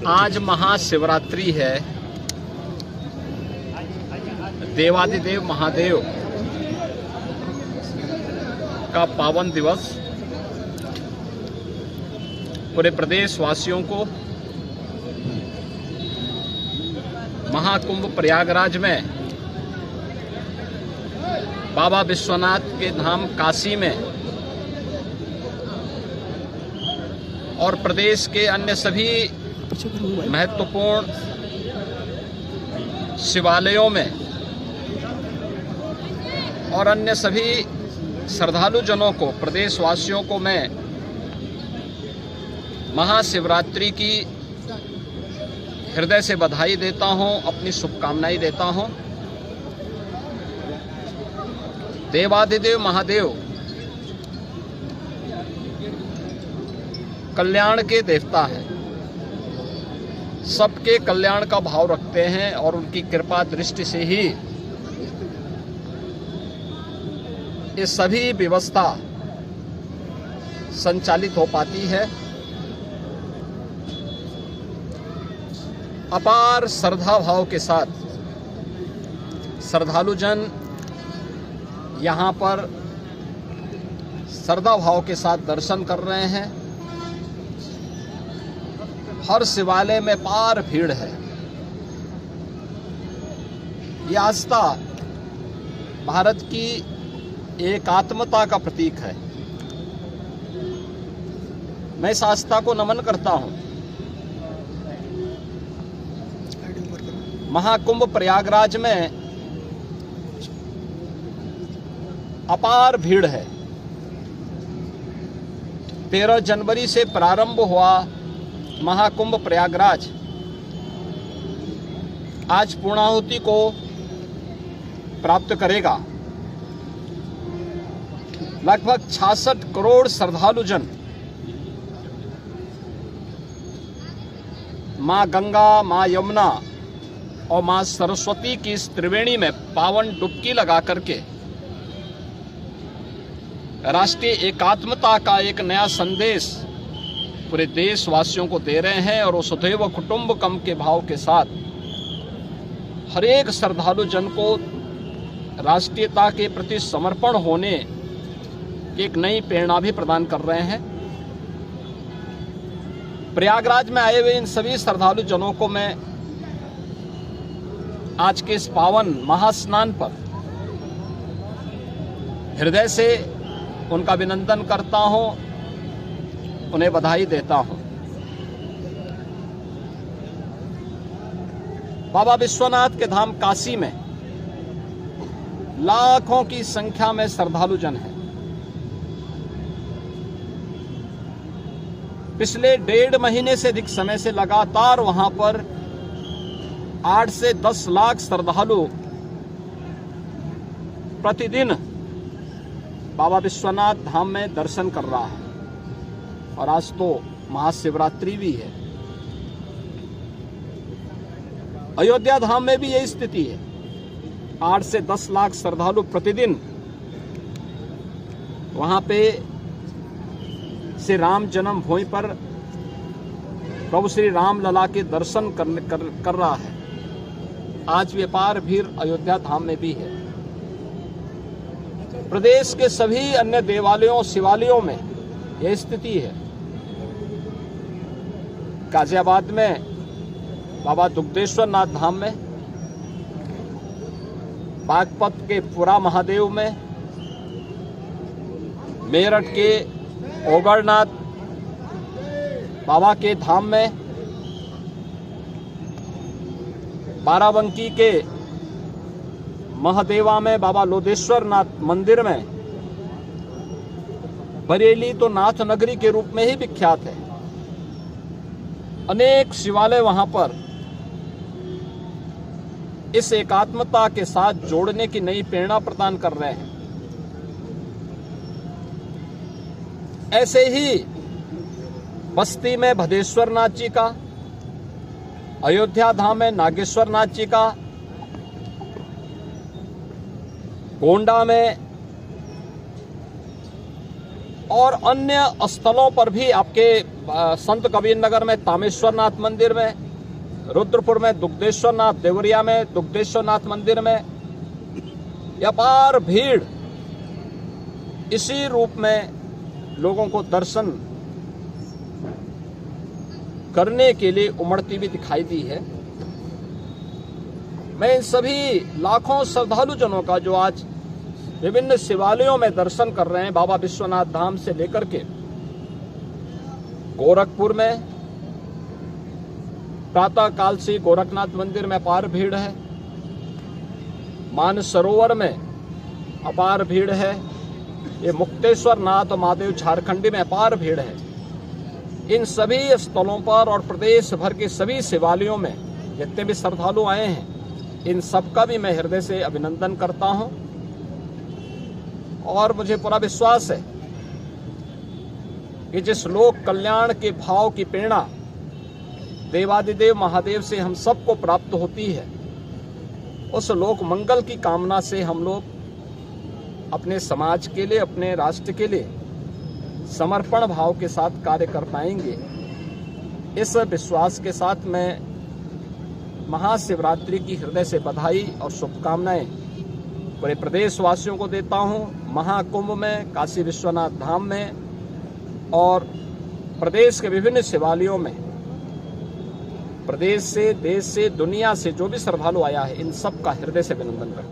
आज महाशिवरात्रि है। देवादिदेव महादेव का पावन दिवस। पूरे प्रदेश वासियों को महाकुंभ प्रयागराज में बाबा विश्वनाथ के धाम काशी में और प्रदेश के अन्य सभी महत्वपूर्ण शिवालयों में और अन्य सभी श्रद्धालु जनों को, प्रदेशवासियों को मैं महाशिवरात्रि की हृदय से बधाई देता हूं, अपनी शुभकामनाएं देता हूं। देवादिदेव महादेव कल्याण के देवता हैं, सबके कल्याण का भाव रखते हैं और उनकी कृपा दृष्टि से ही ये सभी व्यवस्था संचालित हो पाती है। अपार श्रद्धा भाव के साथ श्रद्धालु जन यहाँ पर श्रद्धा भाव के साथ दर्शन कर रहे हैं। हर शिवालय में पार भीड़ है। यह आस्था भारत की एकात्मता का प्रतीक है। मैं इस आस्था को नमन करता हूं। महाकुंभ प्रयागराज में अपार भीड़ है। 13 जनवरी से प्रारंभ हुआ महाकुंभ प्रयागराज आज पूर्णाहुति को प्राप्त करेगा। लगभग 66 करोड़ श्रद्धालु जन मां गंगा, मां यमुना और मां सरस्वती की इस त्रिवेणी में पावन डुबकी लगा करके राष्ट्रीय एकात्मता का एक नया संदेश पूरे देशवासियों को दे रहे हैं। और वसुधैव कुटुंबकम के भाव के साथ हर एक श्रद्धालु जन को राष्ट्रीयता के प्रति समर्पण होने की एक नई प्रेरणा भी प्रदान कर रहे हैं। प्रयागराज में आए हुए इन सभी श्रद्धालु जनों को मैं आज के इस पावन महास्नान पर हृदय से उनका अभिनंदन करता हूं, उन्हें बधाई देता हूं। बाबा विश्वनाथ के धाम काशी में लाखों की संख्या में श्रद्धालु जन हैं। पिछले 1.5 महीने से अधिक समय से लगातार वहां पर 8 से 10 लाख श्रद्धालु प्रतिदिन बाबा विश्वनाथ धाम में दर्शन कर रहा है। और आज तो महाशिवरात्रि भी है। अयोध्या धाम में भी यही स्थिति है। 8 से 10 लाख श्रद्धालु प्रतिदिन वहां पे श्री राम जन्मभूमि पर प्रभु श्री राम लला के दर्शन कर रहा है। आज व्यापार भीड़ अयोध्या धाम में भी है। प्रदेश के सभी अन्य देवालयों, शिवालयों में यह स्थिति है। गाजियाबाद में बाबा दुग्धेश्वर नाथ धाम में, बागपत के पुरा महादेव में, मेरठ के ओगरनाथ बाबा के धाम में, बाराबंकी के महादेवा में बाबा लोधेश्वर नाथ मंदिर में, बरेली तो नाथ नगरी के रूप में ही विख्यात है। अनेक शिवालय वहां पर इस एकात्मता के साथ जोड़ने की नई प्रेरणा प्रदान कर रहे हैं। ऐसे ही बस्ती में भदेश्वर नाथ जी का, अयोध्या धाम में नागेश्वर नाथ जी का, गोंडा में और अन्य स्थलों पर भी आपके संत कबीर नगर में तामेश्वर नाथ मंदिर में, रुद्रपुर में दुग्धेश्वर नाथ, देवरिया में दुग्धेश्वर नाथ मंदिर में अपार भीड़ इसी रूप में लोगों को दर्शन करने के लिए उमड़ती हुई दिखाई दी है। मैं इन सभी लाखों श्रद्धालु जनों का जो आज विभिन्न शिवालयों में दर्शन कर रहे हैं, बाबा विश्वनाथ धाम से लेकर के गोरखपुर में प्रातः काल से गोरखनाथ मंदिर में अपार भीड़ है, मानसरोवर में अपार भीड़ है, ये मुक्तेश्वर नाथ और महादेव झारखंडी में अपार भीड़ है। इन सभी स्थलों पर और प्रदेश भर के सभी शिवालयों में जितने भी श्रद्धालु आए हैं, इन सबका भी मैं हृदय से अभिनंदन करता हूं और मुझे पूरा विश्वास है कि जिस लोक कल्याण के भाव की प्रेरणा देवादिदेव महादेव से हम सबको प्राप्त होती है, उस लोक मंगल की कामना से हम लोग अपने समाज के लिए, अपने राष्ट्र के लिए समर्पण भाव के साथ कार्य कर पाएंगे। इस विश्वास के साथ मैं महाशिवरात्रि की हृदय से बधाई और शुभकामनाएं पूरे प्रदेशवासियों को देता हूं। महाकुंभ में, काशी विश्वनाथ धाम में और प्रदेश के विभिन्न शिवालयों में प्रदेश से, देश से, दुनिया से जो भी श्रद्धालु आया है, इन सब का हृदय से अभिनंदन करता हूं।